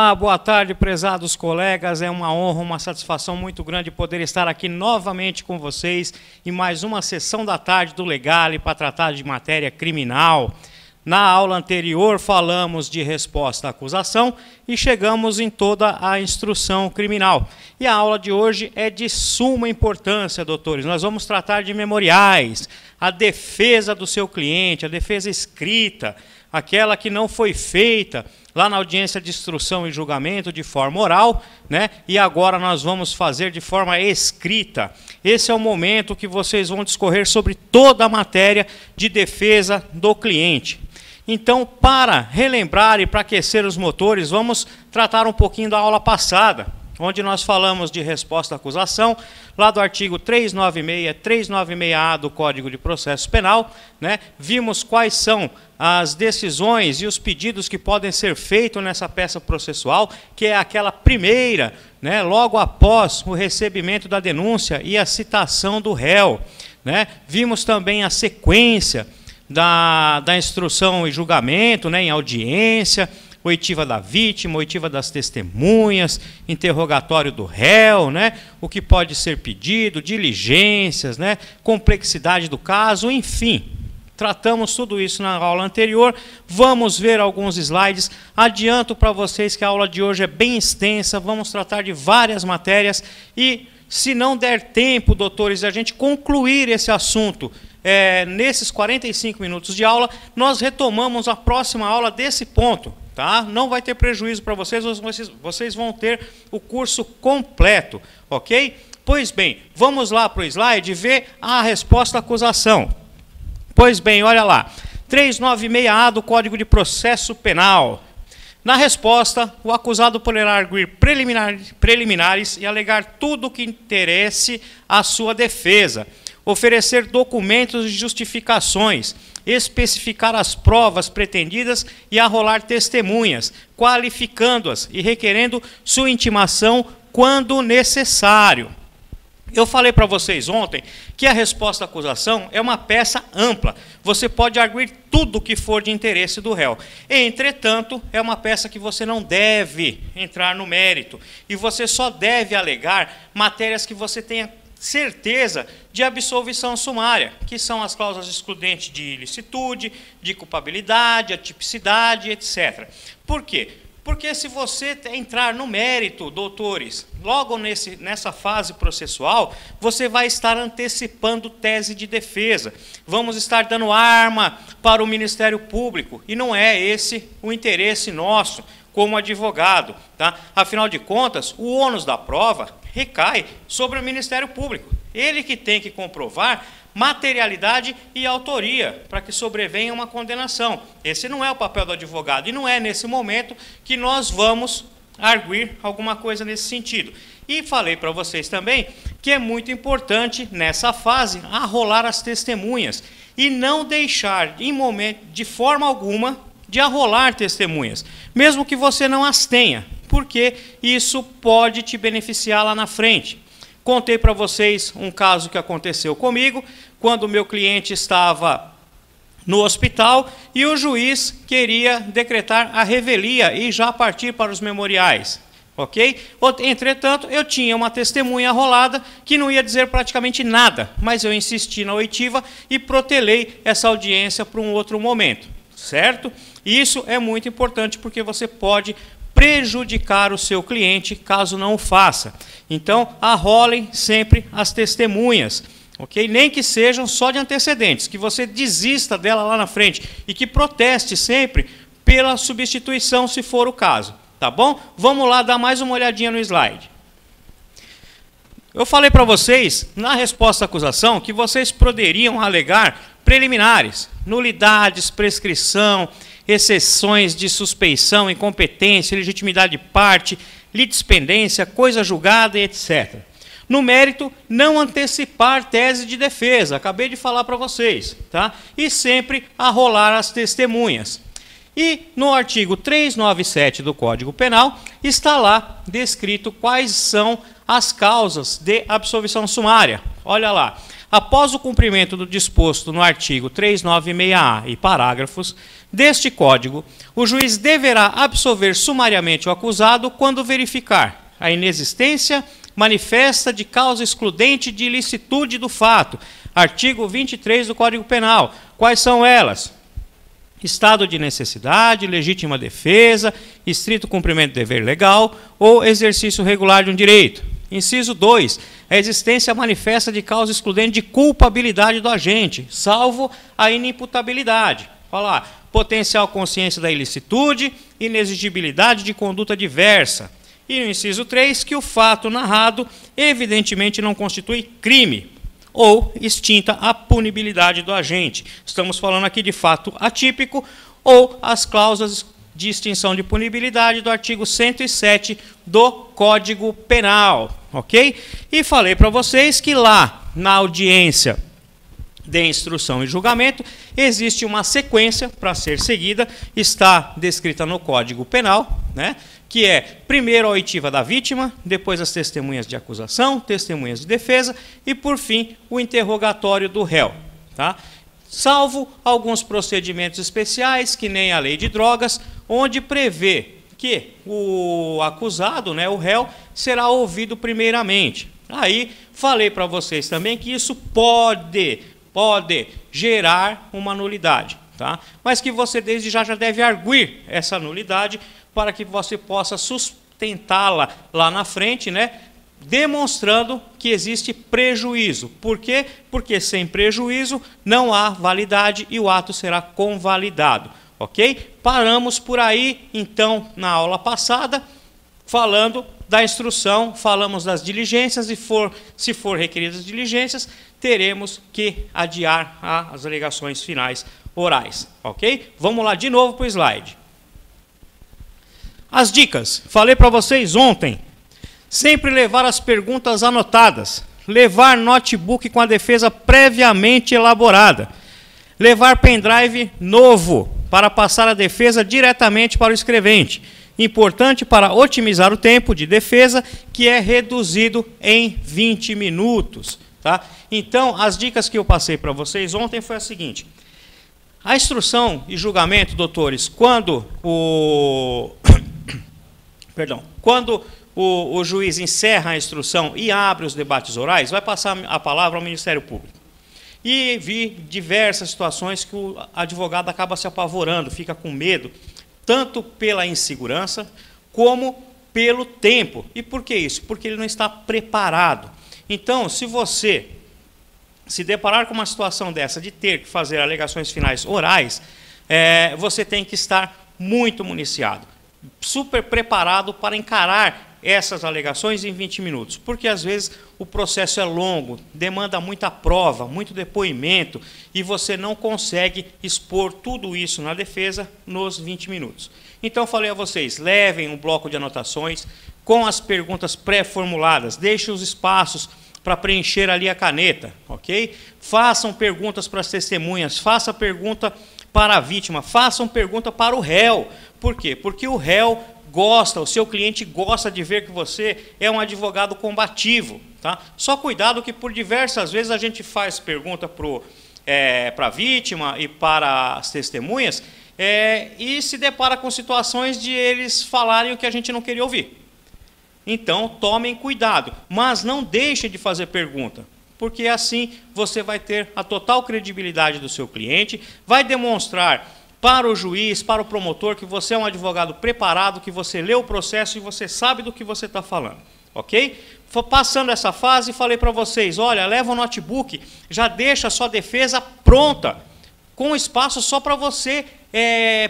Olá, boa tarde, prezados colegas. É uma honra, uma satisfação muito grande poder estar aqui novamente com vocês em mais uma sessão da tarde do Legale para tratar de matéria criminal. Na aula anterior falamos de resposta à acusação e chegamos em toda a instrução criminal. E a aula de hoje é de suma importância, doutores. Nós vamos tratar de memoriais, a defesa do seu cliente, a defesa escrita, aquela que não foi feita lá na audiência de instrução e julgamento de forma oral, né? E agora nós vamos fazer de forma escrita. Esse é o momento que vocês vão discorrer sobre toda a matéria de defesa do cliente. Então, para relembrar e para aquecer os motores, vamos tratar um pouquinho da aula passada, onde nós falamos de resposta à acusação, lá do artigo 396, 396A do Código de Processo Penal, né? Vimos quais são as decisões e os pedidos que podem ser feitos nessa peça processual, que é aquela primeira, né? Logo após o recebimento da denúncia e a citação do réu, né? Vimos também a sequência da instrução e julgamento, né? Em audiência, oitiva da vítima, oitiva das testemunhas, interrogatório do réu, né? O que pode ser pedido, diligências, né? Complexidade do caso, enfim. Tratamos tudo isso na aula anterior. Vamos ver alguns slides. Adianto para vocês que a aula de hoje é bem extensa, vamos tratar de várias matérias e, se não der tempo, doutores, a gente concluir esse assunto nesses 45 minutos de aula, nós retomamos a próxima aula desse ponto. Tá? Não vai ter prejuízo para vocês, vocês vão ter o curso completo, ok? Pois bem, vamos lá para o slide ver a resposta à acusação. Pois bem, olha lá, 396A do Código de Processo Penal. Na resposta, o acusado poderá arguir preliminares e alegar tudo o que interesse à sua defesa, oferecer documentos e justificações, especificar as provas pretendidas e arrolar testemunhas, qualificando-as e requerendo sua intimação quando necessário. Eu falei para vocês ontem que a resposta à acusação é uma peça ampla. Você pode arguir tudo que for de interesse do réu. Entretanto, é uma peça que você não deve entrar no mérito. E você só deve alegar matérias que você tenha certeza de absolvição sumária, que são as cláusulas excludentes de ilicitude, de culpabilidade, atipicidade, etc. Por quê? Porque se você entrar no mérito, doutores, logo nessa fase processual, você vai estar antecipando tese de defesa. Vamos estar dando arma para o Ministério Público, e não é esse o interesse nosso como advogado. Tá? Afinal de contas, o ônus da prova recai sobre o Ministério Público. Ele que tem que comprovar materialidade e autoria para que sobrevenha uma condenação. Esse não é o papel do advogado e não é nesse momento que nós vamos arguir alguma coisa nesse sentido. E falei para vocês também que é muito importante nessa fase arrolar as testemunhas e não deixar de forma alguma de arrolar testemunhas, mesmo que você não as tenha, porque isso pode te beneficiar lá na frente. Contei para vocês um caso que aconteceu comigo, quando o meu cliente estava no hospital e o juiz queria decretar a revelia e já partir para os memoriais. Ok? Entretanto, eu tinha uma testemunha arrolada que não ia dizer praticamente nada, mas eu insisti na oitiva e protelei essa audiência para um outro momento. Certo? Isso é muito importante porque você pode prejudicar o seu cliente caso não o faça. Então, arrolem sempre as testemunhas, ok? Nem que sejam só de antecedentes, que você desista dela lá na frente e que proteste sempre pela substituição, se for o caso, tá bom? Vamos lá dar mais uma olhadinha no slide. Eu falei para vocês, na resposta à acusação, que vocês poderiam alegar preliminares, nulidades, prescrição, exceções de suspeição, incompetência, legitimidade de parte, litispendência, coisa julgada e etc. No mérito, não antecipar tese de defesa, acabei de falar para vocês, tá? E sempre arrolar as testemunhas. E no artigo 397 do Código Penal está lá descrito quais são as causas de absolvição sumária. Olha lá, após o cumprimento do disposto no artigo 396-A e parágrafos deste Código, o juiz deverá absolver sumariamente o acusado quando verificar a inexistência manifesta de causa excludente de ilicitude do fato. Artigo 23 do Código Penal. Quais são elas? Estado de necessidade, legítima defesa, estrito cumprimento do dever legal ou exercício regular de um direito. Inciso 2. A existência manifesta de causa excludente de culpabilidade do agente, salvo a inimputabilidade. Olha lá, potencial consciência da ilicitude, inexigibilidade de conduta diversa. E no inciso 3, que o fato narrado evidentemente não constitui crime ou extinta a punibilidade do agente. Estamos falando aqui de fato atípico ou as cláusulas de extinção de punibilidade do artigo 107 do Código Penal, ok? E falei para vocês que lá na audiência de instrução e julgamento existe uma sequência para ser seguida, está descrita no Código Penal, né? Que é primeiro a oitiva da vítima, depois as testemunhas de acusação, testemunhas de defesa e, por fim, o interrogatório do réu. Tá? Salvo alguns procedimentos especiais, que nem a lei de drogas, onde prevê que o acusado, né, o réu, será ouvido primeiramente. Aí, falei para vocês também que isso pode gerar uma nulidade, tá? Mas que você desde já deve arguir essa nulidade para que você possa sustentá-la lá na frente, né, demonstrando que existe prejuízo. Por quê? Porque sem prejuízo não há validade e o ato será convalidado. Ok? Paramos por aí, então, na aula passada, falando da instrução, falamos das diligências e se for requeridas diligências, teremos que adiar as alegações finais orais. Ok? Vamos lá de novo para o slide. As dicas, falei para vocês ontem, sempre levar as perguntas anotadas, levar notebook com a defesa previamente elaborada, levar pendrive novo para passar a defesa diretamente para o escrevente, importante para otimizar o tempo de defesa, que é reduzido em 20 minutos. Tá? Então, as dicas que eu passei para vocês ontem foi a seguinte: a instrução e julgamento, doutores, quando o juiz encerra a instrução e abre os debates orais, vai passar a palavra ao Ministério Público. E vi diversas situações que o advogado acaba se apavorando, fica com medo, tanto pela insegurança como pelo tempo. E por que isso? Porque ele não está preparado. Então, se você se deparar com uma situação dessa, de ter que fazer alegações finais orais, você tem que estar muito municiado, super preparado para encarar essas alegações em 20 minutos, porque às vezes o processo é longo, demanda muita prova, muito depoimento, e você não consegue expor tudo isso na defesa nos 20 minutos. Então, falei a vocês, levem um bloco de anotações com as perguntas pré-formuladas, deixem os espaços para preencher ali a caneta, ok? Façam perguntas para as testemunhas, façam pergunta para a vítima, façam pergunta para o réu. Por quê? Porque o réu gosta, o seu cliente gosta de ver que você é um advogado combativo. Tá? Só cuidado que por diversas vezes a gente faz pergunta para a vítima e para as testemunhas e se depara com situações de eles falarem o que a gente não queria ouvir. Então, tomem cuidado, mas não deixem de fazer pergunta, porque assim você vai ter a total credibilidade do seu cliente, vai demonstrar para o juiz, para o promotor, que você é um advogado preparado, que você leu o processo e você sabe do que você está falando. Ok? Passando essa fase, falei para vocês, olha, leva o notebook, já deixa a sua defesa pronta, com espaço só para você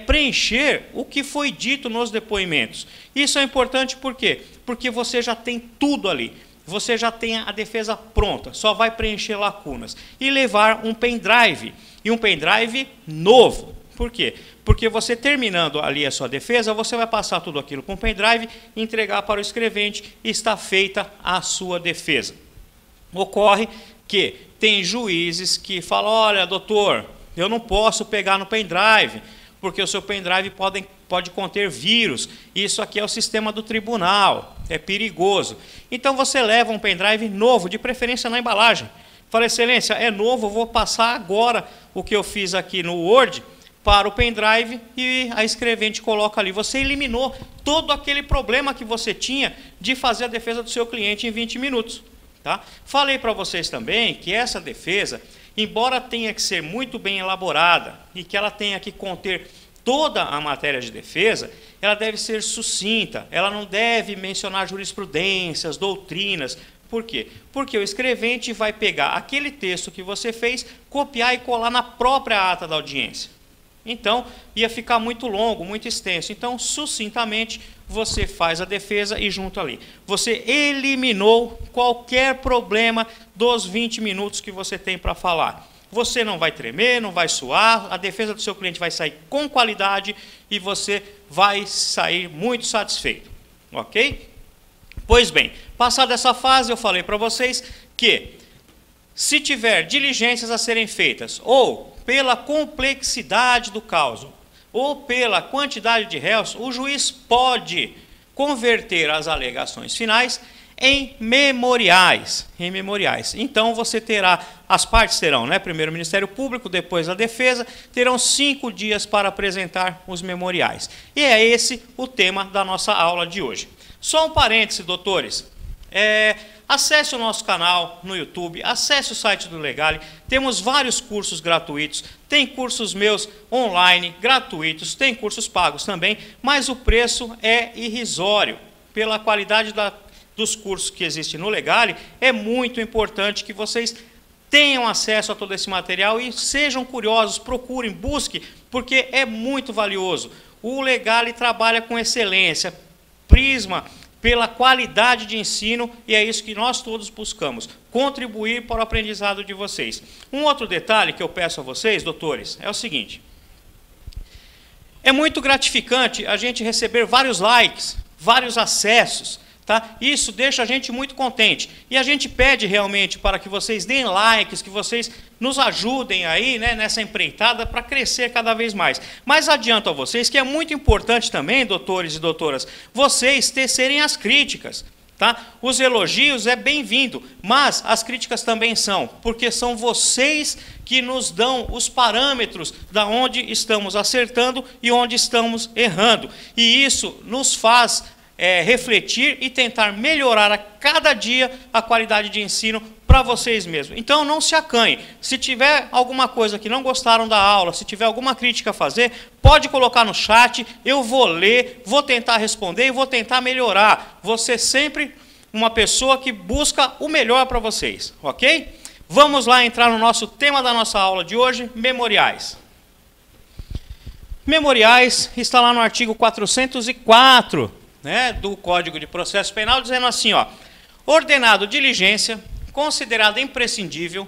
preencher o que foi dito nos depoimentos. Isso é importante por quê? Porque você já tem tudo ali. Você já tem a defesa pronta, só vai preencher lacunas. E levar um pendrive, e um pendrive novo. Por quê? Porque você terminando ali a sua defesa, você vai passar tudo aquilo com o pendrive, entregar para o escrevente e está feita a sua defesa. Ocorre que tem juízes que falam, olha, doutor, eu não posso pegar no pendrive, porque o seu pendrive pode conter vírus. Isso aqui é o sistema do tribunal, é perigoso. Então você leva um pendrive novo, de preferência na embalagem, Falei, excelência, é novo, eu vou passar agora o que eu fiz aqui no Word para o pendrive e a escrevente coloca ali. Você eliminou todo aquele problema que você tinha de fazer a defesa do seu cliente em 20 minutos. Tá? Falei para vocês também que essa defesa, embora tenha que ser muito bem elaborada e que ela tenha que conter toda a matéria de defesa, ela deve ser sucinta, ela não deve mencionar jurisprudências, doutrinas. Por quê? Porque o escrevente vai pegar aquele texto que você fez, copiar e colar na própria ata da audiência. Então, ia ficar muito longo, muito extenso. Então, sucintamente, você faz a defesa e junto ali. Você eliminou qualquer problema dos 20 minutos que você tem para falar. Você não vai tremer, não vai suar, a defesa do seu cliente vai sair com qualidade e você vai sair muito satisfeito. Ok? Pois bem, passada essa fase, eu falei para vocês que se tiver diligências a serem feitas, ou pela complexidade do caso, ou pela quantidade de réus, o juiz pode converter as alegações finais em memoriais. Então, você terá, as partes terão, né, primeiro o Ministério Público, depois a defesa, terão 5 dias para apresentar os memoriais. E é esse o tema da nossa aula de hoje. Só um parêntese, doutores. Acesse o nosso canal no YouTube, acesse o site do Legale, temos vários cursos gratuitos, tem cursos meus online, gratuitos, tem cursos pagos também, mas o preço é irrisório. Pela qualidade dos cursos que existem no Legale, é muito importante que vocês tenham acesso a todo esse material e sejam curiosos, procurem, busquem, porque é muito valioso. O Legale trabalha com excelência, prisma pela qualidade de ensino, e é isso que nós todos buscamos, contribuir para o aprendizado de vocês. Um outro detalhe que eu peço a vocês, doutores, é o seguinte: é muito gratificante a gente receber vários likes, vários acessos, tá? Isso deixa a gente muito contente, e a gente pede realmente para que vocês deem likes, que vocês nos ajudem aí, né, nessa empreitada para crescer cada vez mais. Mas adianto a vocês que é muito importante também, doutores e doutoras, vocês tecerem as críticas. Tá? Os elogios é bem-vindo, mas as críticas também são, porque são vocês que nos dão os parâmetros da onde estamos acertando e onde estamos errando. E isso nos faz refletir e tentar melhorar a cada dia a qualidade de ensino para vocês mesmos. Então, não se acanhem. Se tiver alguma coisa que não gostaram da aula, se tiver alguma crítica a fazer, pode colocar no chat, eu vou ler, vou tentar responder e vou tentar melhorar. Você sempre uma pessoa que busca o melhor para vocês, ok? Vamos lá entrar no nosso tema da nossa aula de hoje, memoriais. Memoriais está lá no artigo 404, né, do Código de Processo Penal, dizendo assim, ó: ordenado diligência, considerada imprescindível,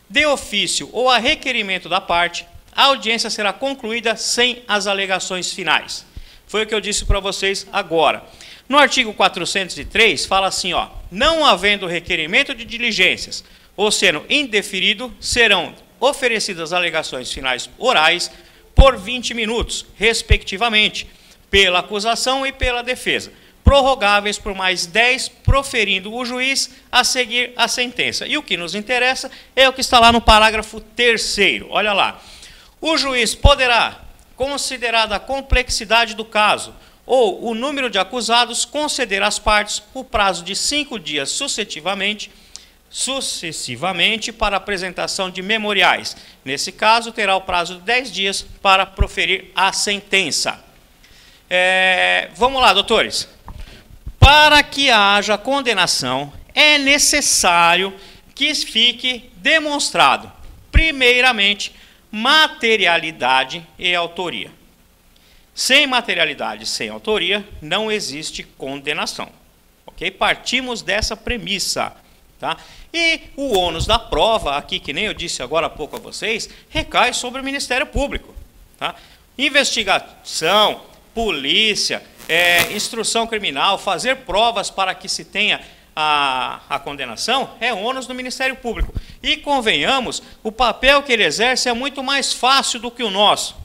de ofício ou a requerimento da parte, a audiência será concluída sem as alegações finais. Foi o que eu disse para vocês agora. No artigo 403, fala assim, ó: não havendo requerimento de diligências, ou sendo indeferido, serão oferecidas alegações finais orais por 20 minutos, respectivamente, pela acusação e pela defesa, prorrogáveis por mais 10, proferindo o juiz a seguir a sentença. E o que nos interessa é o que está lá no parágrafo 3º. Olha lá. O juiz poderá, considerada a complexidade do caso ou o número de acusados, conceder às partes o prazo de 5 dias sucessivamente para apresentação de memoriais. Nesse caso, terá o prazo de 10 dias para proferir a sentença. Vamos lá, doutores. Para que haja condenação, é necessário que fique demonstrado, primeiramente, materialidade e autoria. Sem materialidade, sem autoria, não existe condenação. Ok? Partimos dessa premissa. Tá? E o ônus da prova, aqui, que nem eu disse agora há pouco a vocês, recai sobre o Ministério Público. Tá? Investigação, polícia, instrução criminal, fazer provas para que se tenha a condenação, é ônus do Ministério Público. E convenhamos, o papel que ele exerce é muito mais fácil do que o nosso.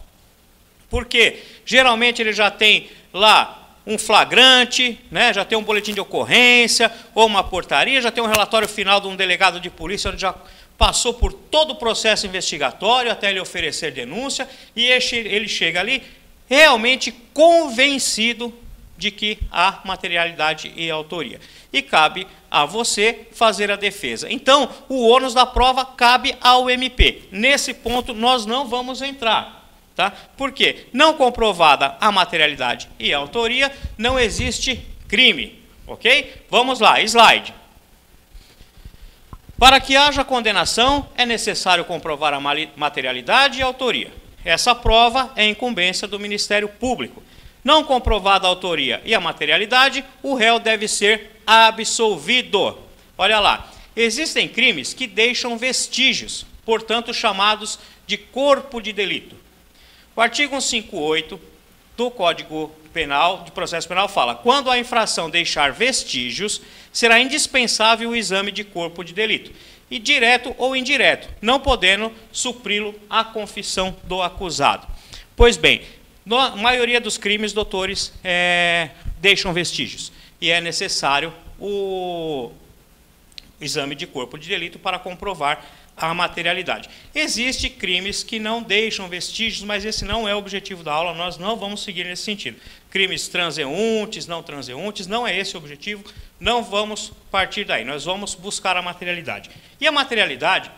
Porque geralmente ele já tem lá um flagrante, né, já tem um boletim de ocorrência, ou uma portaria, já tem um relatório final de um delegado de polícia, onde já passou por todo o processo investigatório até ele oferecer denúncia, e ele chega ali realmente convencido de que há materialidade e autoria. E cabe a você fazer a defesa. Então, o ônus da prova cabe ao MP. Nesse ponto, nós não vamos entrar. Tá? Porque, não comprovada a materialidade e a autoria, não existe crime. Ok? Vamos lá, slide. Para que haja condenação, é necessário comprovar a materialidade e a autoria. Essa prova é incumbência do Ministério Público. Não comprovada a autoria e a materialidade, o réu deve ser absolvido. Olha lá, existem crimes que deixam vestígios, portanto chamados de corpo de delito. O artigo 158 do Código Penal, de Processo Penal, fala: quando a infração deixar vestígios, será indispensável o exame de corpo de delito, e direto ou indireto, não podendo supri-lo a confissão do acusado. Pois bem, na maioria dos crimes, doutores, deixam vestígios, e é necessário o exame de corpo de delito para comprovar a materialidade. Existem crimes que não deixam vestígios, mas esse não é o objetivo da aula, nós não vamos seguir nesse sentido. Crimes transeuntes, não é esse o objetivo, não vamos partir daí, nós vamos buscar a materialidade. E a materialidade,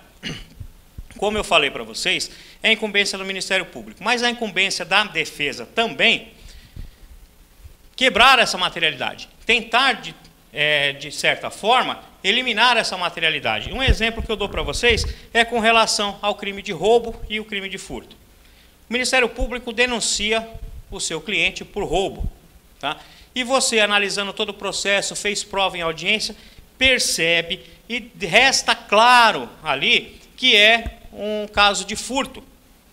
como eu falei para vocês, é incumbência do Ministério Público, mas a incumbência da defesa também quebrar essa materialidade, tentar, de certa forma, eliminar essa materialidade. Um exemplo que eu dou para vocês é com relação ao crime de roubo e o crime de furto. O Ministério Público denuncia o seu cliente por roubo, tá? E você, analisando todo o processo, fez prova em audiência, percebe e resta claro ali que é um caso de furto,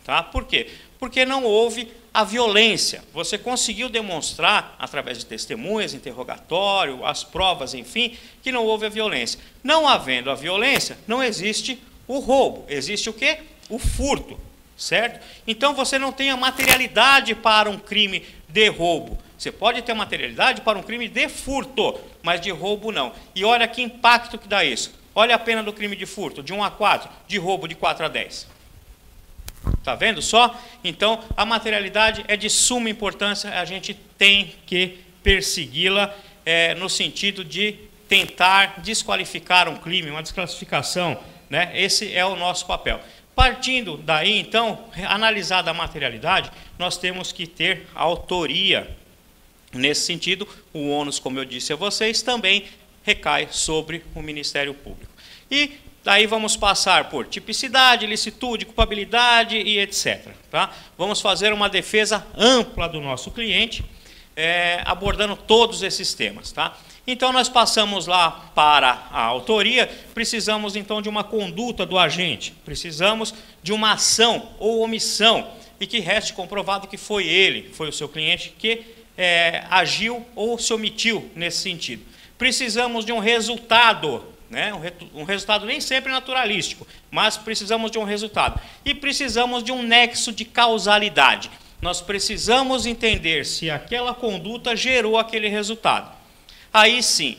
tá? Por quê? Porque não houve a violência. Você conseguiu demonstrar, através de testemunhas, interrogatório, as provas, enfim, que não houve a violência. Não havendo a violência, não existe o roubo. Existe o quê? O furto, certo? Então, você não tem a materialidade para um crime de roubo. Você pode ter materialidade para um crime de furto, mas de roubo não. E olha que impacto que dá isso. Olha a pena do crime de furto, de 1 a 4, de roubo de 4 a 10. Está vendo só? Então, a materialidade é de suma importância, a gente tem que persegui-la no sentido de tentar desqualificar um crime, uma desclassificação, né? Esse é o nosso papel. Partindo daí, então, analisada a materialidade, nós temos que ter autoria. Nesse sentido, o ônus, como eu disse a vocês, também recai sobre o Ministério Público. E daí vamos passar por tipicidade, licitude, culpabilidade e etc. Tá? Vamos fazer uma defesa ampla do nosso cliente, abordando todos esses temas. Tá? Então, nós passamos lá para a autoria, precisamos então de uma conduta do agente, precisamos de uma ação ou omissão, e que reste comprovado que foi ele, foi o seu cliente, que agiu ou se omitiu nesse sentido. Precisamos de um resultado, né? Um resultado nem sempre naturalístico, mas precisamos de um resultado. E precisamos de um nexo de causalidade. Nós precisamos entender se aquela conduta gerou aquele resultado. Aí sim,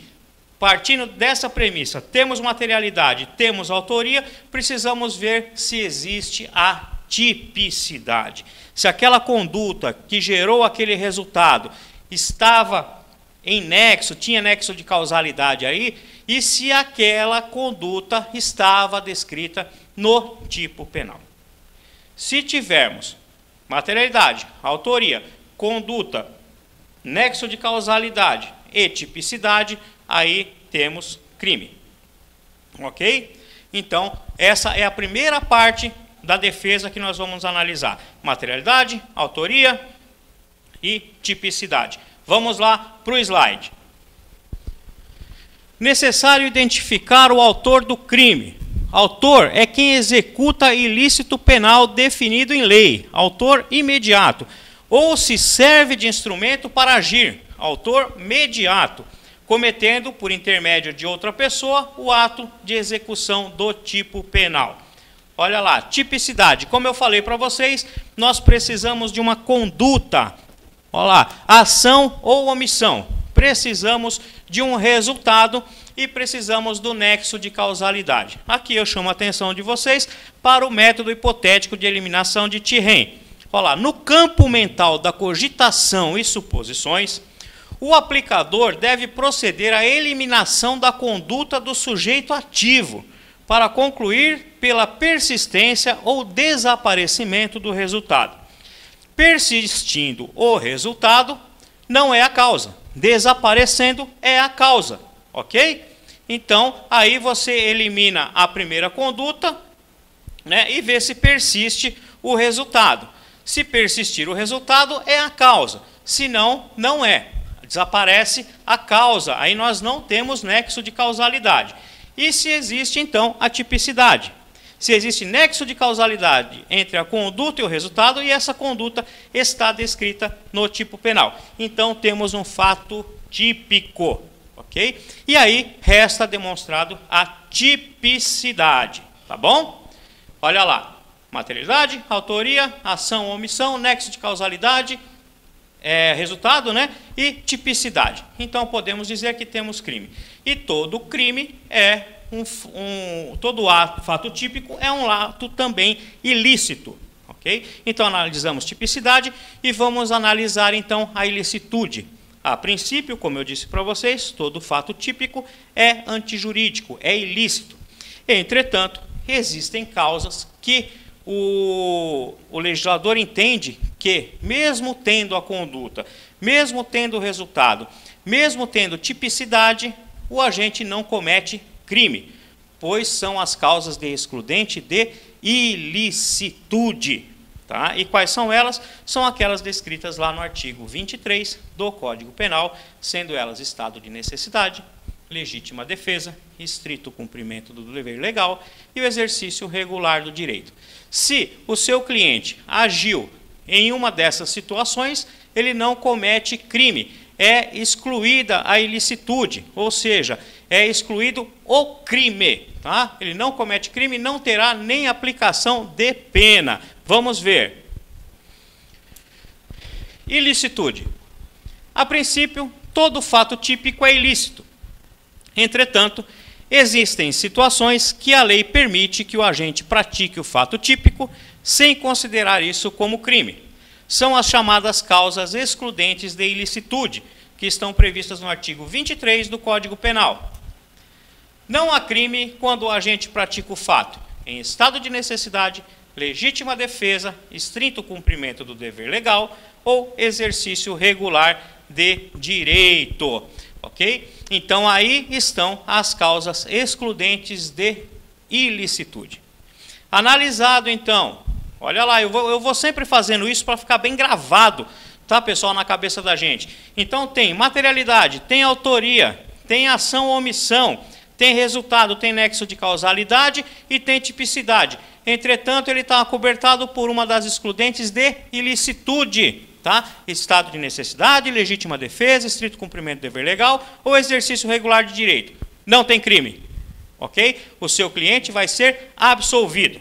partindo dessa premissa, temos materialidade, temos autoria, precisamos ver se existe a tipicidade. Se aquela conduta que gerou aquele resultado estava em nexo, tinha nexo de causalidade aí, e se aquela conduta estava descrita no tipo penal. Se tivermos materialidade, autoria, conduta, nexo de causalidade e tipicidade, aí temos crime. Ok? Então, essa é a primeira parte da defesa que nós vamos analisar. Materialidade, autoria e tipicidade. Vamos lá para o slide. Necessário identificar o autor do crime. Autor é quem executa ilícito penal definido em lei. Autor imediato. Ou se serve de instrumento para agir. Autor mediato. Cometendo, por intermédio de outra pessoa, o ato de execução do tipo penal. Olha lá, tipicidade. Como eu falei para vocês, nós precisamos de uma conduta Olha lá, ação ou omissão. Precisamos de um resultado e precisamos do nexo de causalidade. Aqui eu chamo a atenção de vocês para o método hipotético de eliminação de Thiem. Olha lá, no campo mental da cogitação e suposições, o aplicador deve proceder à eliminação da conduta do sujeito ativo para concluir pela persistência ou desaparecimento do resultado. Persistindo o resultado, não é a causa. Desaparecendo é a causa, ok? Então, aí você elimina a primeira conduta, né, e vê se persiste o resultado. Se persistir o resultado, é a causa. Se não, não é. Desaparece a causa. Aí nós não temos nexo de causalidade. E se existe, então, a tipicidade. Se existe nexo de causalidade entre a conduta e o resultado, e essa conduta está descrita no tipo penal. Então, temos um fato típico, ok? E aí, resta demonstrado a tipicidade, tá bom? Olha lá, materialidade, autoria, ação ou omissão, nexo de causalidade, resultado, né? E tipicidade. Então, podemos dizer que temos crime. E todo crime é todo fato típico é um ato também ilícito, ok? Então analisamos tipicidade e vamos analisar então a ilicitude. A princípio, como eu disse para vocês, todo fato típico é antijurídico, é ilícito. Entretanto, existem causas que o legislador entende que, mesmo tendo a conduta, mesmo tendo o resultado, mesmo tendo tipicidade, o agente não comete crime, pois são as causas de excludente de ilicitude. Tá? E quais são elas? São aquelas descritas lá no artigo 23 do Código Penal, sendo elas estado de necessidade, legítima defesa, estrito cumprimento do dever legal e o exercício regular do direito. Se o seu cliente agiu em uma dessas situações, ele não comete crime, é excluída a ilicitude, ou seja, é excluído o crime. Tá? Ele não comete crime, não terá nem aplicação de pena. Vamos ver. Ilicitude. A princípio, todo fato típico é ilícito. Entretanto, existem situações que a lei permite que o agente pratique o fato típico sem considerar isso como crime. São as chamadas causas excludentes de ilicitude, que estão previstas no artigo 23 do Código Penal. Não há crime quando o agente pratica o fato em estado de necessidade, legítima defesa, estrito cumprimento do dever legal ou exercício regular de direito. Ok? Então, aí estão as causas excludentes de ilicitude. Analisado, então, olha lá, eu vou sempre fazendo isso para ficar bem gravado, tá, pessoal, na cabeça da gente. Então, tem materialidade, tem autoria, tem ação ou omissão, tem resultado, tem nexo de causalidade e tem tipicidade. Entretanto, ele está acobertado por uma das excludentes de ilicitude. Tá? Estado de necessidade, legítima defesa, estrito cumprimento do dever legal ou exercício regular de direito. Não tem crime. Ok? O seu cliente vai ser absolvido.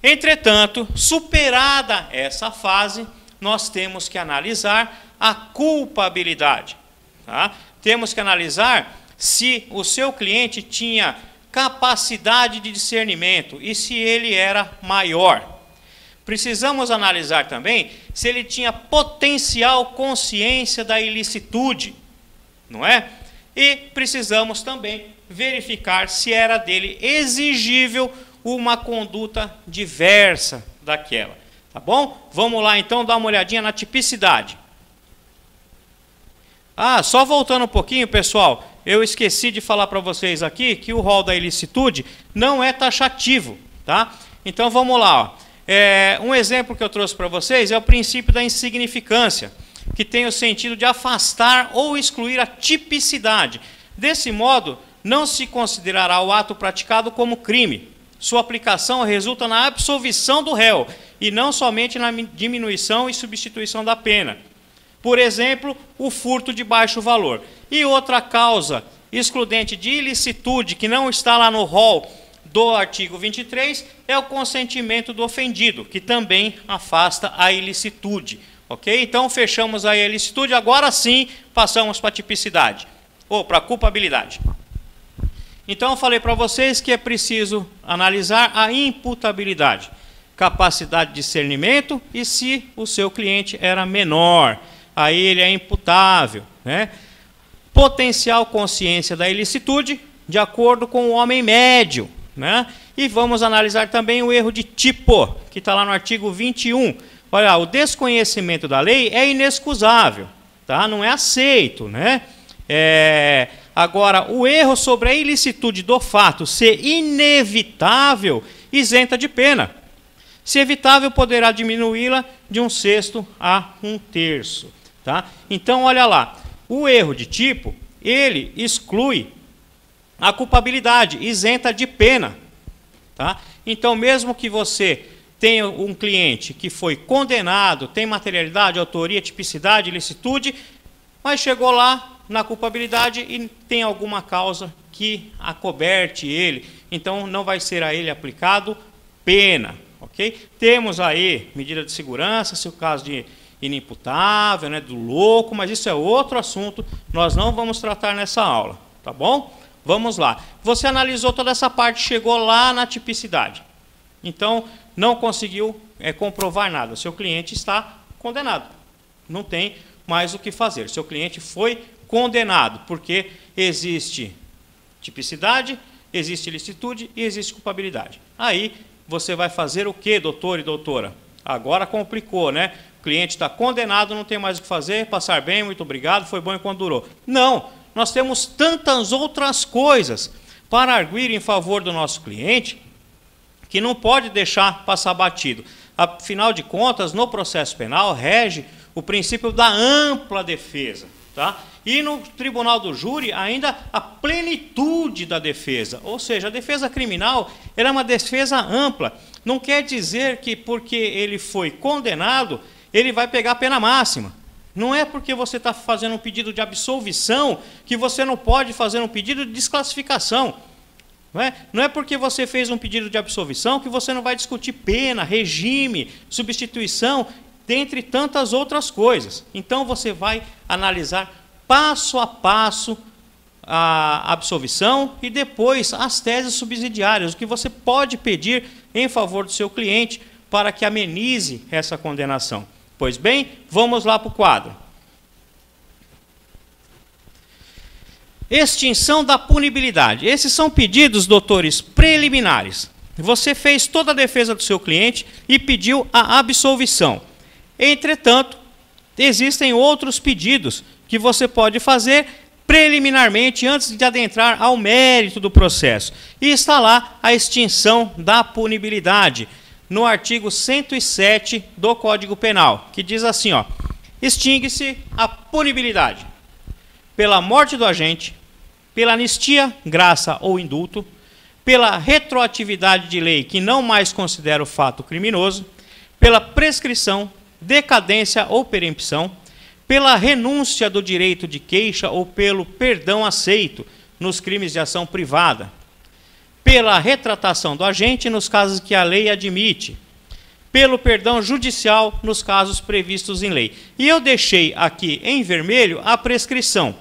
Entretanto, superada essa fase, nós temos que analisar a culpabilidade. Tá? Temos que analisar se o seu cliente tinha capacidade de discernimento e se ele era maior. Precisamos analisar também se ele tinha potencial consciência da ilicitude, não é? E precisamos também verificar se era dele exigível uma conduta diversa daquela. Tá bom? Vamos lá então dar uma olhadinha na tipicidade. Só voltando um pouquinho, pessoal, eu esqueci de falar para vocês aqui que o rol da ilicitude não é taxativo, tá? Então vamos lá, ó. Um exemplo que eu trouxe para vocês é o princípio da insignificância, que tem o sentido de afastar ou excluir a tipicidade. Desse modo, não se considerará o ato praticado como crime. Sua aplicação resulta na absolvição do réu e não somente na diminuição e substituição da pena. Por exemplo, o furto de baixo valor. E outra causa excludente de ilicitude, que não está lá no rol do artigo 23, é o consentimento do ofendido, que também afasta a ilicitude. Ok? Então, fechamos aí a ilicitude. Agora sim, passamos para a tipicidade, ou para a culpabilidade. Então, eu falei para vocês que é preciso analisar a imputabilidade, capacidade de discernimento e se o seu cliente era menor. Aí ele é imputável, né? Potencial consciência da ilicitude, de acordo com o homem médio, né? E vamos analisar também o erro de tipo, que está lá no artigo 21. Olha, o desconhecimento da lei é inexcusável, tá? Não é aceito, né? Agora, o erro sobre a ilicitude do fato ser inevitável isenta de pena. Se evitável, poderá diminuí-la de 1/6 a 1/3. Tá? Então, olha lá, o erro de tipo, ele exclui a culpabilidade, isenta de pena. Tá? Então, mesmo que você tenha um cliente que foi condenado, tem materialidade, autoria, tipicidade, ilicitude, mas chegou lá na culpabilidade e tem alguma causa que acoberte ele, então não vai ser a ele aplicado pena. Okay? Temos aí medida de segurança, se o caso de inimputável, né, do louco, mas isso é outro assunto, nós não vamos tratar nessa aula, tá bom? Vamos lá. Você analisou toda essa parte, chegou lá na tipicidade. Então, não conseguiu comprovar nada. O seu cliente está condenado. Não tem mais o que fazer. Seu cliente foi condenado, porque existe tipicidade, existe ilicitude e existe culpabilidade. Aí, você vai fazer o quê, doutor e doutora? Agora complicou, né? O cliente está condenado, não tem mais o que fazer, passar bem, muito obrigado, foi bom enquanto durou. Não, nós temos tantas outras coisas para arguir em favor do nosso cliente que não pode deixar passar batido. Afinal de contas, no processo penal, rege o princípio da ampla defesa. Tá? E no tribunal do júri, ainda a plenitude da defesa. Ou seja, a defesa criminal ela é uma defesa ampla. Não quer dizer que porque ele foi condenado, ele vai pegar a pena máxima. Não é porque você está fazendo um pedido de absolvição que você não pode fazer um pedido de desclassificação. Não é porque você fez um pedido de absolvição que você não vai discutir pena, regime, substituição, dentre tantas outras coisas. Então, você vai analisar passo a passo a absolvição e depois as teses subsidiárias, o que você pode pedir em favor do seu cliente para que amenize essa condenação. Pois bem, vamos lá para o quadro. Extinção da punibilidade. Esses são pedidos, doutores, preliminares. Você fez toda a defesa do seu cliente e pediu a absolvição. Entretanto, existem outros pedidos que você pode fazer preliminarmente antes de adentrar ao mérito do processo. E está lá a extinção da punibilidade, no artigo 107 do Código Penal, que diz assim, ó, extingue-se a punibilidade pela morte do agente, pela anistia, graça ou indulto, pela retroatividade de lei que não mais considera o fato criminoso, pela prescrição, decadência ou perempção, pela renúncia do direito de queixa ou pelo perdão aceito nos crimes de ação privada, pela retratação do agente nos casos que a lei admite, pelo perdão judicial nos casos previstos em lei. E eu deixei aqui em vermelho a prescrição.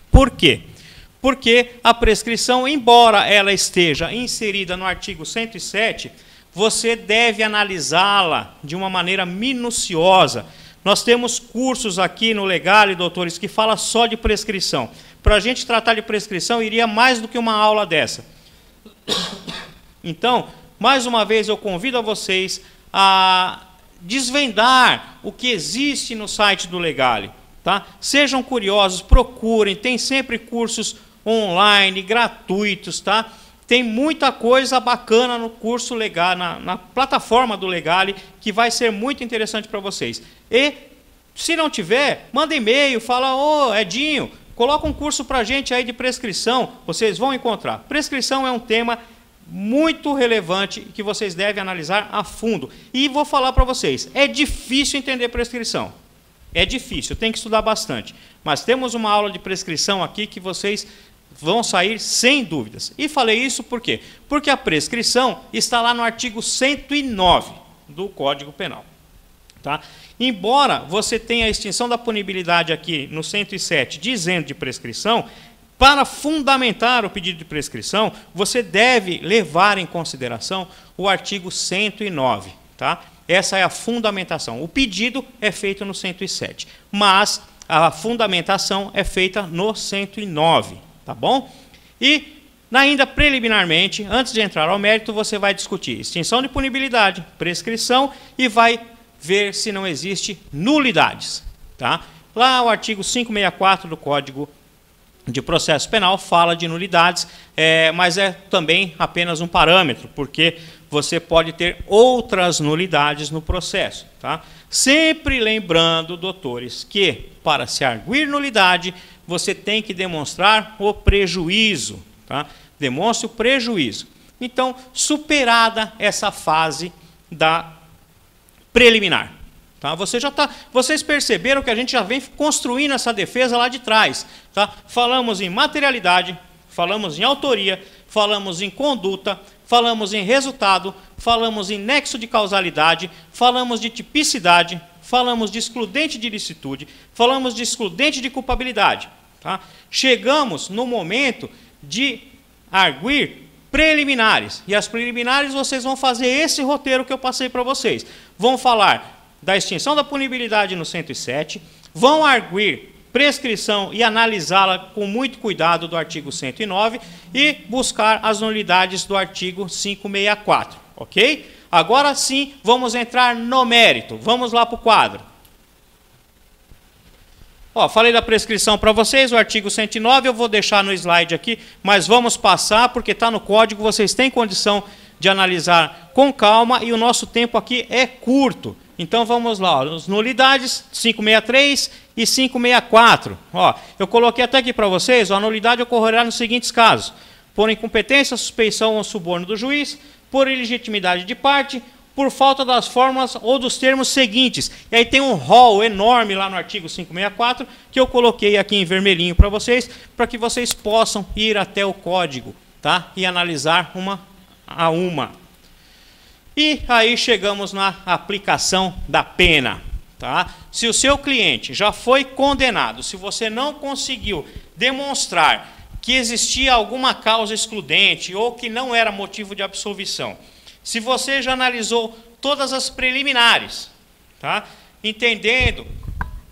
Por quê? Porque a prescrição, embora ela esteja inserida no artigo 107, você deve analisá-la de uma maneira minuciosa. Nós temos cursos aqui no Legale, doutores, que fala só de prescrição. Para a gente tratar de prescrição, iria mais do que uma aula dessa. Então, mais uma vez, eu convido a vocês a desvendar o que existe no site do Legale. Tá? Sejam curiosos, procurem, tem sempre cursos online, gratuitos, tá? Tem muita coisa bacana no curso Legale, na plataforma do Legale, que vai ser muito interessante para vocês. E, se não tiver, manda e-mail, fala, ô Edinho, coloca um curso para a gente aí de prescrição, vocês vão encontrar. Prescrição é um tema muito relevante que vocês devem analisar a fundo. E vou falar para vocês, é difícil entender prescrição. É difícil, tem que estudar bastante. Mas temos uma aula de prescrição aqui que vocês vão sair sem dúvidas. E falei isso por quê? Porque a prescrição está lá no artigo 109 do Código Penal. Tá? Embora você tenha a extinção da punibilidade aqui no 107 dizendo de prescrição, para fundamentar o pedido de prescrição, você deve levar em consideração o artigo 109. Tá? Essa é a fundamentação. O pedido é feito no 107, mas a fundamentação é feita no 109. Tá bom? E, ainda preliminarmente, antes de entrar ao mérito, você vai discutir extinção de punibilidade, prescrição e vai ver se não existe nulidades. Tá? Lá o artigo 564 do Código de Processo Penal fala de nulidades, mas é também apenas um parâmetro, porque você pode ter outras nulidades no processo. Tá? Sempre lembrando, doutores, que para se arguir nulidade, você tem que demonstrar o prejuízo. Tá? Demonstre o prejuízo. Então, superada essa fase da preliminar. Tá? Vocês perceberam que a gente já vem construindo essa defesa lá de trás. Tá? Falamos em materialidade, falamos em autoria, falamos em conduta, falamos em resultado, falamos em nexo de causalidade, falamos de tipicidade, falamos de excludente de ilicitude, falamos de excludente de culpabilidade. Tá? Chegamos no momento de arguir preliminares. E as preliminares vocês vão fazer esse roteiro que eu passei para vocês. Vão falar da extinção da punibilidade no 107, vão arguir prescrição e analisá-la com muito cuidado do artigo 109 e buscar as nulidades do artigo 564, ok? Agora sim, vamos entrar no mérito. Vamos lá para o quadro. Ó, falei da prescrição para vocês, o artigo 109, eu vou deixar no slide aqui, mas vamos passar porque está no código, vocês têm condição de analisar com calma e o nosso tempo aqui é curto. Então vamos lá, ó, as nulidades 563 e 564. Ó, eu coloquei até aqui para vocês, ó, a nulidade ocorrerá nos seguintes casos: por incompetência, suspeição ou suborno do juiz, por ilegitimidade de parte, por falta das fórmulas ou dos termos seguintes. E aí tem um rol enorme lá no artigo 564, que eu coloquei aqui em vermelhinho para que vocês possam ir até o código, tá? E analisar uma a uma. E aí chegamos na aplicação da pena. Tá? Se o seu cliente já foi condenado, se você não conseguiu demonstrar que existia alguma causa excludente ou que não era motivo de absolvição, se você já analisou todas as preliminares, tá? Entendendo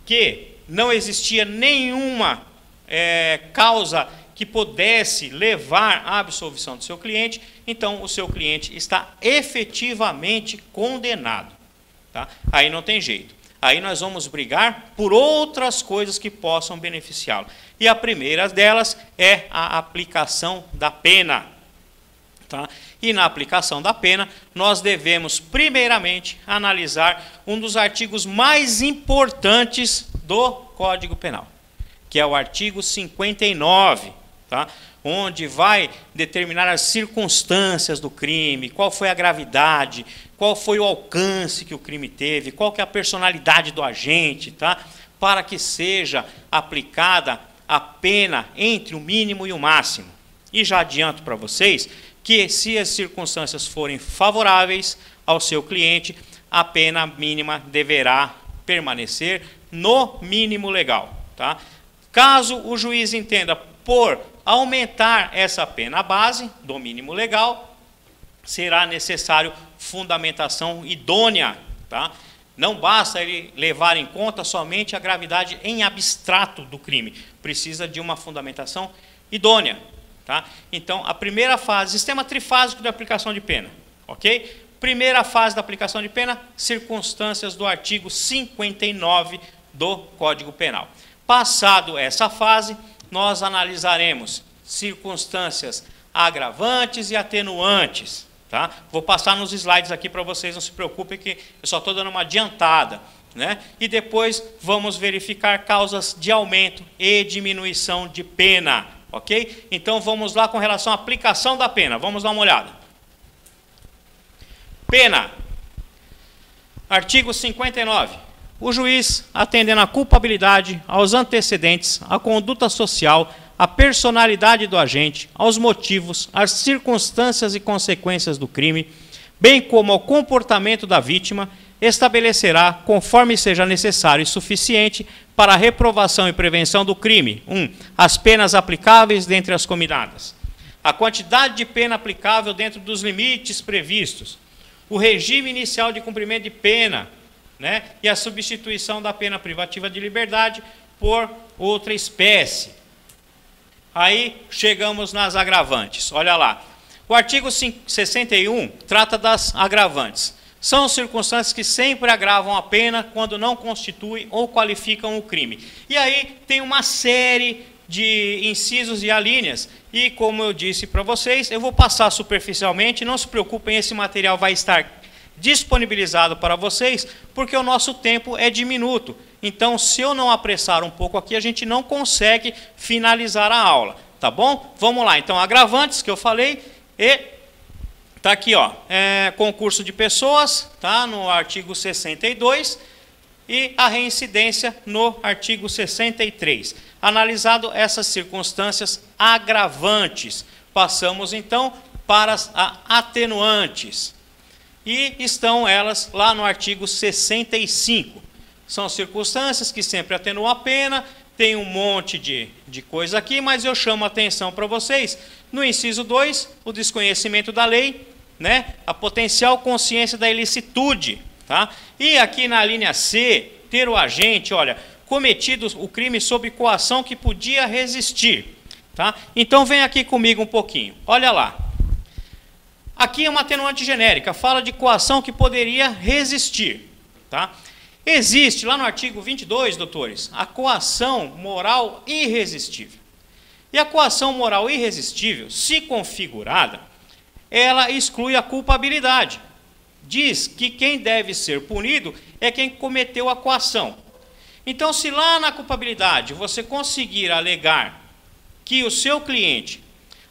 que não existia nenhuma causa que pudesse levar à absolvição do seu cliente, então o seu cliente está efetivamente condenado. Tá? Aí não tem jeito. Aí nós vamos brigar por outras coisas que possam beneficiá-lo. E a primeira delas é a aplicação da pena. Tá? E na aplicação da pena, nós devemos primeiramente analisar um dos artigos mais importantes do Código Penal, que é o artigo 59. Tá? Onde vai determinar as circunstâncias do crime, qual foi a gravidade, qual foi o alcance que o crime teve, qual que é a personalidade do agente, tá? Para que seja aplicada a pena entre o mínimo e o máximo. E já adianto para vocês que se as circunstâncias forem favoráveis ao seu cliente, a pena mínima deverá permanecer no mínimo legal. Tá? Caso o juiz entenda por aumentar essa pena base do mínimo legal, será necessário fundamentação idônea. Tá? Não basta ele levar em conta somente a gravidade em abstrato do crime. Precisa de uma fundamentação idônea. Tá? Então, a primeira fase, sistema trifásico de aplicação de pena. Ok? Primeira fase da aplicação de pena, circunstâncias do artigo 59 do Código Penal. Passado essa fase, nós analisaremos circunstâncias agravantes e atenuantes. Tá? Vou passar nos slides aqui para vocês, não se preocupem que eu só estou dando uma adiantada. Né? E depois vamos verificar causas de aumento e diminuição de pena. Ok? Então vamos lá com relação à aplicação da pena. Vamos dar uma olhada. Pena. Artigo 59. O juiz, atendendo à culpabilidade, aos antecedentes, à conduta social, à personalidade do agente, aos motivos, às circunstâncias e consequências do crime, bem como ao comportamento da vítima, estabelecerá, conforme seja necessário e suficiente, para a reprovação e prevenção do crime: 1. As penas aplicáveis dentre as combinadas, a quantidade de pena aplicável dentro dos limites previstos, o regime inicial de cumprimento de pena, né, e a substituição da pena privativa de liberdade por outra espécie. Aí chegamos nas agravantes. Olha lá. O artigo 61 trata das agravantes. São circunstâncias que sempre agravam a pena quando não constituem ou qualificam o crime. E aí tem uma série de incisos e alíneas. E como eu disse para vocês, eu vou passar superficialmente. Não se preocupem, esse material vai estar disponibilizado para vocês, porque o nosso tempo é diminuto. Então, se eu não apressar um pouco aqui, a gente não consegue finalizar a aula, tá bom? Vamos lá, então, agravantes que eu falei, e tá aqui, ó, concurso de pessoas, tá, no artigo 62, e a reincidência no artigo 63. Analisado essas circunstâncias agravantes, passamos, então, para as atenuantes. E estão elas lá no artigo 65. São circunstâncias que sempre atenuam a pena, tem um monte de coisa aqui, mas eu chamo a atenção para vocês. No inciso 2, o desconhecimento da lei, né? A potencial consciência da ilicitude. Tá? E aqui na linha C, ter o agente, olha, cometido o crime sob coação que podia resistir. Tá? Então vem aqui comigo um pouquinho, olha lá. Aqui é uma atenuante genérica, fala de coação que poderia resistir. Tá? Existe, lá no artigo 22, doutores, a coação moral irresistível. E a coação moral irresistível, se configurada, ela exclui a culpabilidade. Diz que quem deve ser punido é quem cometeu a coação. Então, se lá na culpabilidade você conseguir alegar que o seu cliente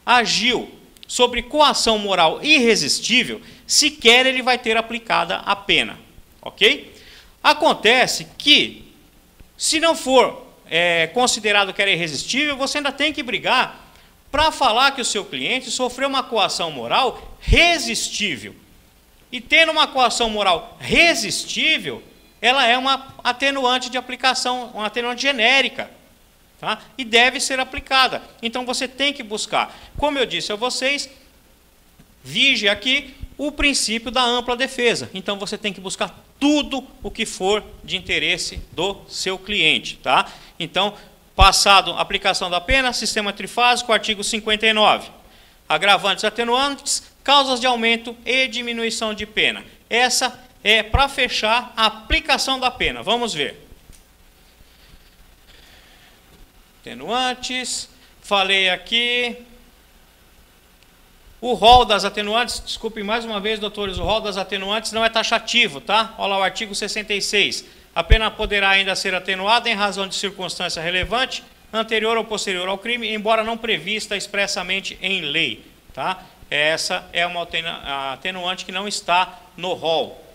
agiu sobre coação moral irresistível, sequer ele vai ter aplicada a pena. Ok? Acontece que, se não for considerado que era irresistível, você ainda tem que brigar para falar que o seu cliente sofreu uma coação moral resistível. E tendo uma coação moral resistível, ela é uma atenuante de aplicação, uma atenuante genérica. Tá? E deve ser aplicada. Então você tem que buscar. Como eu disse a vocês, vige aqui o princípio da ampla defesa. Então você tem que buscar tudo o que for de interesse do seu cliente. Tá? Então, passado a aplicação da pena, sistema trifásico, artigo 59. Agravantes e atenuantes, causas de aumento e diminuição de pena. Essa é para fechar a aplicação da pena. Vamos ver. Atenuantes, falei aqui. O rol das atenuantes, desculpem mais uma vez, doutores, o rol das atenuantes não é taxativo, tá? Olha lá o artigo 66. A pena poderá ainda ser atenuada em razão de circunstância relevante, anterior ou posterior ao crime, embora não prevista expressamente em lei, tá? Essa é uma atenuante que não está no rol.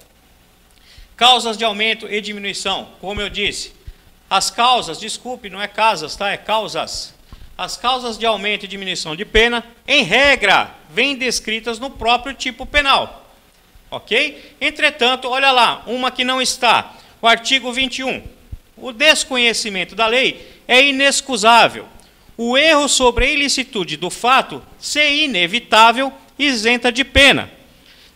Causas de aumento e diminuição, como eu disse. As causas, desculpe, não é casas, tá? É causas. As causas de aumento e diminuição de pena, em regra, vêm descritas no próprio tipo penal. Ok? Entretanto, olha lá, uma que não está. O artigo 21. O desconhecimento da lei é inexcusável. O erro sobre a ilicitude do fato, se inevitável, isenta de pena.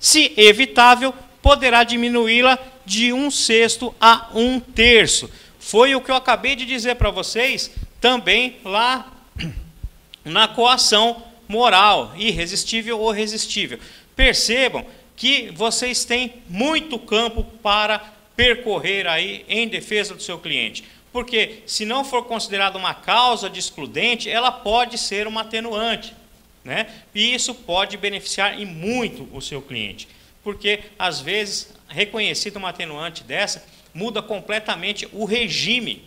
Se evitável, poderá diminuí-la de 1/6 a 1/3. Foi o que eu acabei de dizer para vocês também lá na coação moral, irresistível ou resistível. Percebam que vocês têm muito campo para percorrer aí em defesa do seu cliente. Porque se não for considerada uma causa de excludente, ela pode ser uma atenuante, né? E isso pode beneficiar e muito o seu cliente. Porque, às vezes, reconhecida uma atenuante dessa, muda completamente o regime.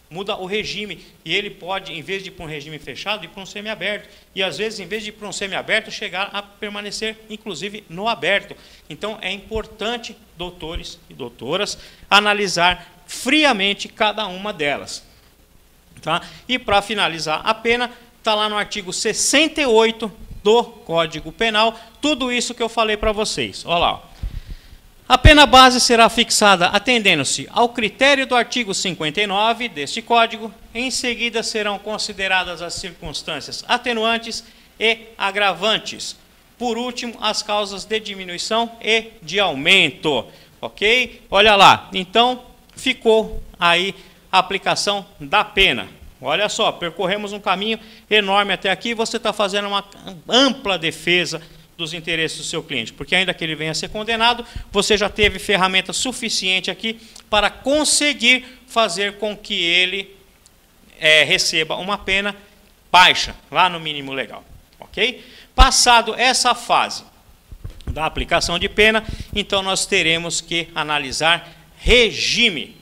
Muda o regime. E ele pode, em vez de ir para um regime fechado, ir para um semiaberto. E, às vezes, em vez de ir para um semiaberto, chegar a permanecer, inclusive, no aberto. Então, é importante, doutores e doutoras, analisar friamente cada uma delas. Tá? E, para finalizar a pena, está lá no artigo 68 do Código Penal, tudo isso que eu falei para vocês. Olha lá. A pena base será fixada atendendo-se ao critério do artigo 59 deste Código. Em seguida serão consideradas as circunstâncias atenuantes e agravantes. Por último, as causas de diminuição e de aumento. Ok? Olha lá. Então, ficou aí a aplicação da pena. Olha só, percorremos um caminho enorme até aqui. Você está fazendo uma ampla defesa dos interesses do seu cliente, porque ainda que ele venha a ser condenado, você já teve ferramenta suficiente aqui para conseguir fazer com que ele receba uma pena baixa, lá no mínimo legal. Ok? Passado essa fase da aplicação de pena, então nós teremos que analisar regime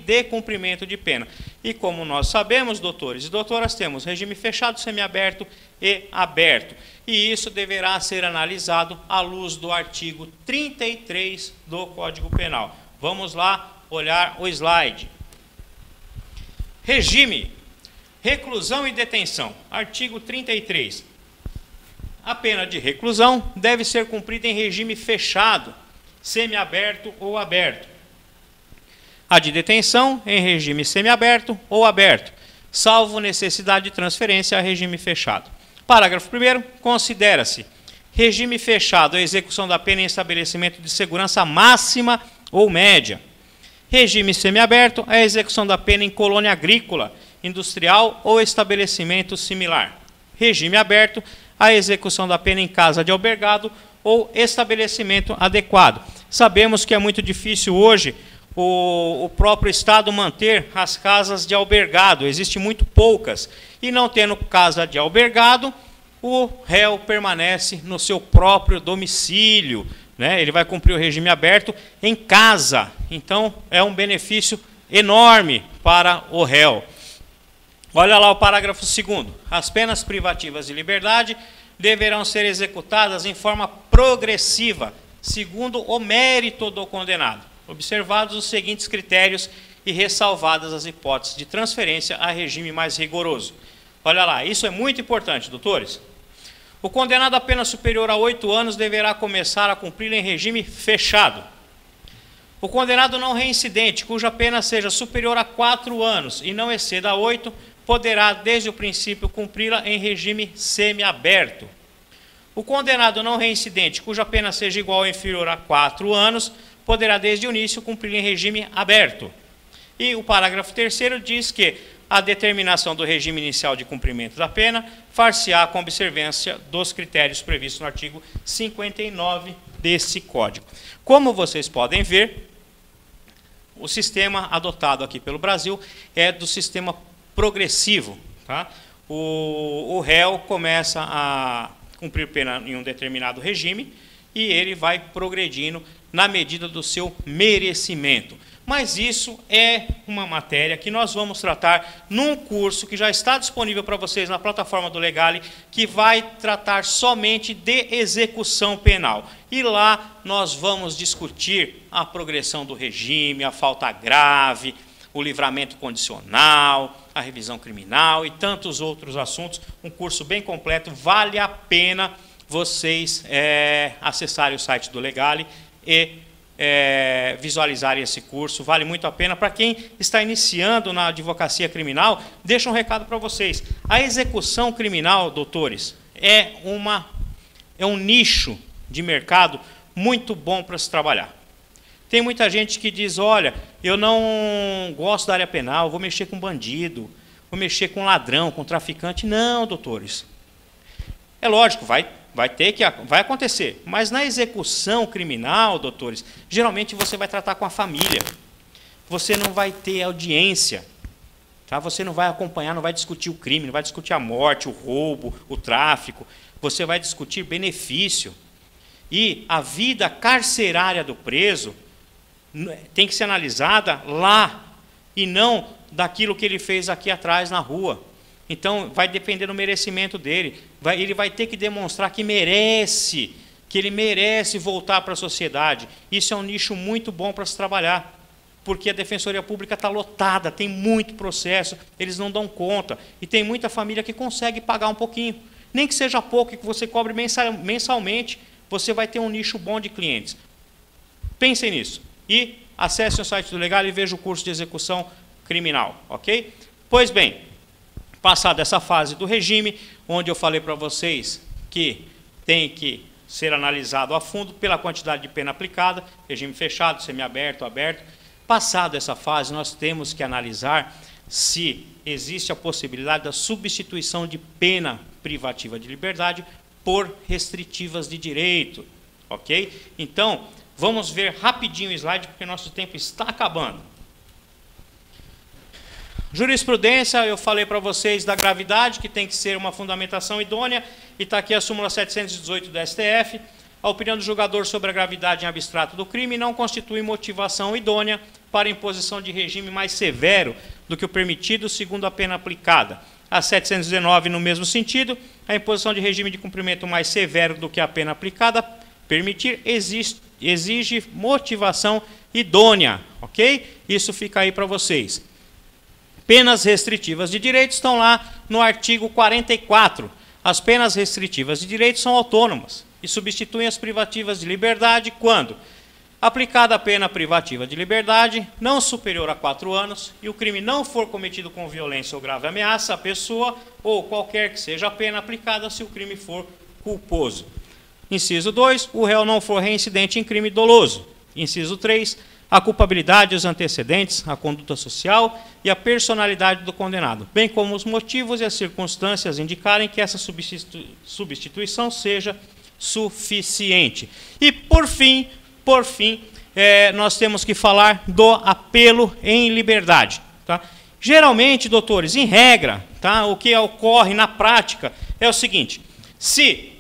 de cumprimento de pena. E como nós sabemos, doutores e doutoras, temos regime fechado, semiaberto e aberto. E isso deverá ser analisado à luz do artigo 33 do Código Penal. Vamos lá olhar o slide. Regime, reclusão e detenção. Artigo 33. A pena de reclusão deve ser cumprida em regime fechado, semiaberto ou aberto. A de detenção em regime semiaberto ou aberto, salvo necessidade de transferência a regime fechado. Parágrafo 1º, considera-se regime fechado a execução da pena em estabelecimento de segurança máxima ou média. Regime semiaberto a execução da pena em colônia agrícola, industrial ou estabelecimento similar. Regime aberto a execução da pena em casa de albergado ou estabelecimento adequado. Sabemos que é muito difícil hoje o próprio Estado manter as casas de albergado, existem muito poucas, e não tendo casa de albergado, o réu permanece no seu próprio domicílio, né? Ele vai cumprir o regime aberto em casa, então é um benefício enorme para o réu. Olha lá o parágrafo 2º, as penas privativas de liberdade deverão ser executadas em forma progressiva, segundo o mérito do condenado, observados os seguintes critérios e ressalvadas as hipóteses de transferência a regime mais rigoroso. Olha lá, isso é muito importante, doutores. O condenado a pena superior a 8 anos deverá começar a cumprir em regime fechado. O condenado não reincidente, cuja pena seja superior a 4 anos e não exceda 8, poderá, desde o princípio, cumpri-la em regime semiaberto. O condenado não reincidente, cuja pena seja igual ou inferior a 4 anos, poderá desde o início cumprir em regime aberto. E o parágrafo 3º diz que a determinação do regime inicial de cumprimento da pena far-se-á com observância dos critérios previstos no artigo 59 desse Código. Como vocês podem ver, o sistema adotado aqui pelo Brasil é do sistema progressivo. Tá? O réu começa a cumprir pena em um determinado regime e ele vai progredindo na medida do seu merecimento. Mas isso é uma matéria que nós vamos tratar num curso que já está disponível para vocês na plataforma do Legale, que vai tratar somente de execução penal. E lá nós vamos discutir a progressão do regime, a falta grave, o livramento condicional, a revisão criminal e tantos outros assuntos. Um curso bem completo, vale a pena vocês acessarem o site do Legale e visualizarem esse curso, vale muito a pena. Para quem está iniciando na advocacia criminal, deixa um recado para vocês. A execução criminal, doutores, é um nicho de mercado muito bom para se trabalhar. Tem muita gente que diz, olha, eu não gosto da área penal, vou mexer com bandido, vou mexer com ladrão, com traficante. Não, doutores. É lógico, vai acontecer, mas na execução criminal, doutores, geralmente você vai tratar com a família. Você não vai ter audiência, tá? Você não vai acompanhar, não vai discutir o crime, não vai discutir a morte, o roubo, o tráfico. Você vai discutir benefício. E a vida carcerária do preso tem que ser analisada lá e não daquilo que ele fez aqui atrás na rua. Então, vai depender do merecimento dele. Ele vai ter que demonstrar que ele merece voltar para a sociedade. Isso é um nicho muito bom para se trabalhar, porque a Defensoria Pública está lotada, tem muito processo, eles não dão conta. E tem muita família que consegue pagar um pouquinho. Nem que seja pouco, que você cobre mensalmente, você vai ter um nicho bom de clientes. Pensem nisso. E acessem o site do Legal e vejam o curso de execução criminal, ok? Pois bem, passada essa fase do regime, onde eu falei para vocês que tem que ser analisado a fundo pela quantidade de pena aplicada, regime fechado, semiaberto, aberto. Passado essa fase, nós temos que analisar se existe a possibilidade da substituição de pena privativa de liberdade por restritivas de direito, ok? Então, vamos ver rapidinho o slide, porque nosso tempo está acabando. Jurisprudência, eu falei para vocês da gravidade, que tem que ser uma fundamentação idônea, e está aqui a súmula 718 do STF. A opinião do julgador sobre a gravidade em abstrato do crime não constitui motivação idônea para a imposição de regime mais severo do que o permitido segundo a pena aplicada. A 719, no mesmo sentido, a imposição de regime de cumprimento mais severo do que a pena aplicada permitir exige motivação idônea, ok? Isso fica aí para vocês. Penas restritivas de direito estão lá no artigo 44. As penas restritivas de direito são autônomas e substituem as privativas de liberdade quando aplicada a pena privativa de liberdade não superior a 4 anos e o crime não for cometido com violência ou grave ameaça à pessoa ou qualquer que seja a pena aplicada se o crime for culposo. Inciso 2, o réu não for reincidente em crime doloso. Inciso 3, a culpabilidade, os antecedentes, a conduta social e a personalidade do condenado, bem como os motivos e as circunstâncias indicarem que essa substituição seja suficiente. E, por fim, nós temos que falar do apelo em liberdade. Tá? Geralmente, doutores, em regra, tá, o que ocorre na prática é o seguinte: se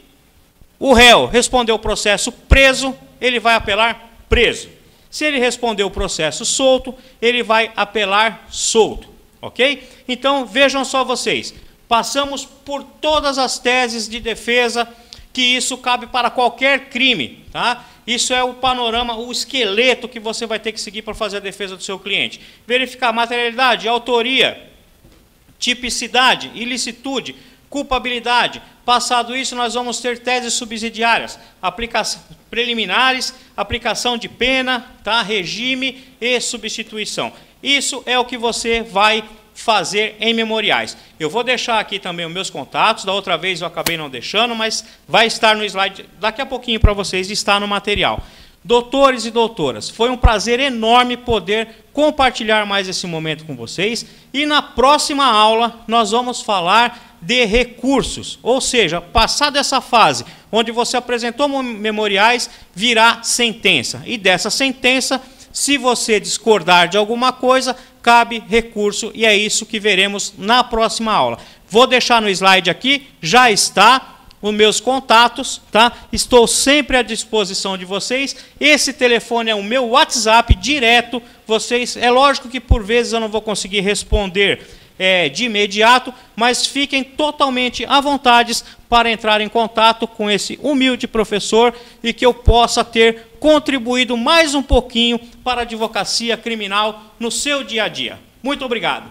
o réu respondeu o processo preso, ele vai apelar preso. Se ele responder o processo solto, ele vai apelar solto, ok? Então, vejam só vocês, passamos por todas as teses de defesa que isso cabe para qualquer crime, tá? Isso é o panorama, o esqueleto que você vai ter que seguir para fazer a defesa do seu cliente. Verificar materialidade, autoria, tipicidade, ilicitude, culpabilidade. Passado isso, nós vamos ter teses subsidiárias, aplicação preliminares, aplicação de pena, tá? Regime e substituição. Isso é o que você vai fazer em memoriais. Eu vou deixar aqui também os meus contatos, da outra vez eu acabei não deixando, mas vai estar no slide daqui a pouquinho para vocês, está no material. Doutores e doutoras, foi um prazer enorme poder compartilhar mais esse momento com vocês e na próxima aula nós vamos falar de recursos, ou seja, passada essa fase, onde você apresentou memoriais, virá sentença. E dessa sentença, se você discordar de alguma coisa, cabe recurso, e é isso que veremos na próxima aula. Vou deixar no slide aqui, já está os meus contatos, tá? Estou sempre à disposição de vocês. Esse telefone é o meu WhatsApp direto. Vocês, é lógico que por vezes eu não vou conseguir responder de imediato, mas fiquem totalmente à vontade para entrar em contato com esse humilde professor e que eu possa ter contribuído mais um pouquinho para a advocacia criminal no seu dia a dia. Muito obrigado.